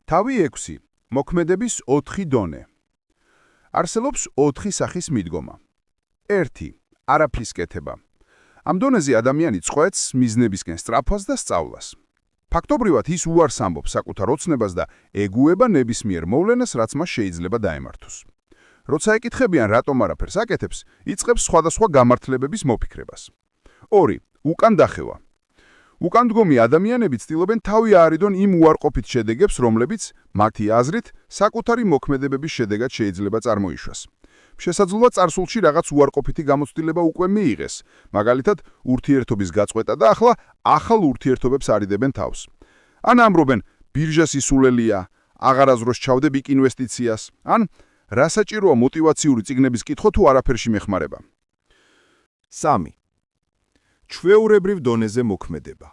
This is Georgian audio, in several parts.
თავი 6. მოქმედების 4 დონე. არსებობს 4 სახის მიდგომა. 1. არაფრის კეთება. ამ დონეზე ადამიანი წყვეტს მიზნებისკენ სწრაფვას და სწავლას. ფაქტობრივად ის უარს ამბობს საკუთარ ოცნებას და ეგუება ნებისმიერ მოვლენას, რაც მას შეიძლება დაემართოს. როცა ეკითხებიან, რატომ არაფერს აკეთებს, იწყებს სხვადასხვა გამართლებების მოფიქრებას. 2. უკან დახევა. უკანდგომი ადამიანები ცდილობენ თავი აარიდონ იმ უარყოფით შედეგებს, რომლებიც, მათი აზრით, საკუთარი მოქმედებების შედეგად შეიძლება წარმოიშვას. შესაძლოა წარსულში რაღაც უარყოფითი გამოცდილება უკვე მიიღეს, მაგალითად, ურთიერთობის გაწყვეტა და ახლა ახალ ურთიერთობებს არიდებენ თავს. ან ამბობენ, ბირჟა სისულელია, აღარაზროს ჩავდებ იქ ინვესტიციას, ან რა საჭიროა მოტივაციური წიგნების კითხვა თუ არაფერში მეხმარება. 3. ჩვეულებრივ დონეზე მოქმედება.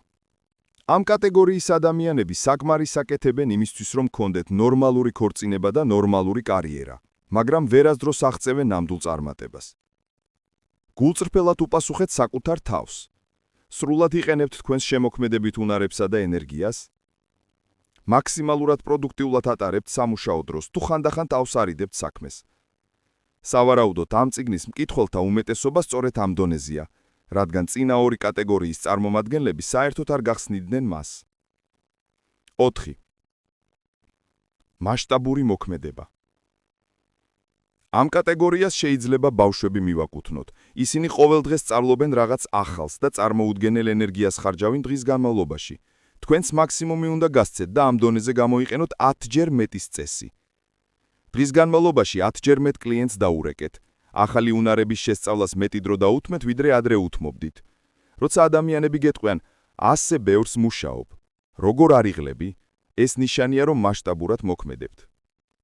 ამ კატეგორიის ადამიანები საკმარისს აკეთებენ იმისთვის, რომ ჰქონდეთ ნორმალური ქორწინება და ნორმალური კარიერა, მაგრამ ვერასდროს აღწევენ ნამდვილ წარმატებას. გულწრფელად უპასუხეთ საკუთარ თავს. სრულად იყენებთ თქვენს შემოქმედებით უნარებსა და ენერგიას. მაქსიმალურად პროდუქტიულად ატარებთ სამუშაო დროს თუ ხანდახან თავს არიდებთ საქმეს. სავარაუდოდ ამ წიგნის მკითხველთა უმეტესობა სწორედ ამ დონეზეა, რადგან წინა ორი კატეგორიის წარმომადგენლები საერთოდ არ გახსნიდნენ მას. 4. მასშტაბური მოქმედება. ამ კატეგორიას შეიძლება ბავშვები მივაკუთვნოთ. ისინი ყოველ დღეს სწავლობენ რაღაც ახალს და წარმოუდგენელ ენერგიას ხარჯავენ დღის განმავლობაში. თქვენს მაქსიმუმი უნდა გასცეთ და ამ დონეზე გამოიყენოთ 10-ჯერ მეტის წესი. დღის განმავლობაში 10-ჯერ მეტ კლიენტს დაურეკეთ. ახალი უნარების შესწავლას მეტი დრო დაუთმეთ, ვიდრე ადრე უთმობდით. როცა ადამიანები გეტყვიან, ასე ბევრს მუშაობ, როგორ არიღლები, ეს ნიშანია, რომ მასშტაბურად მოქმედებთ.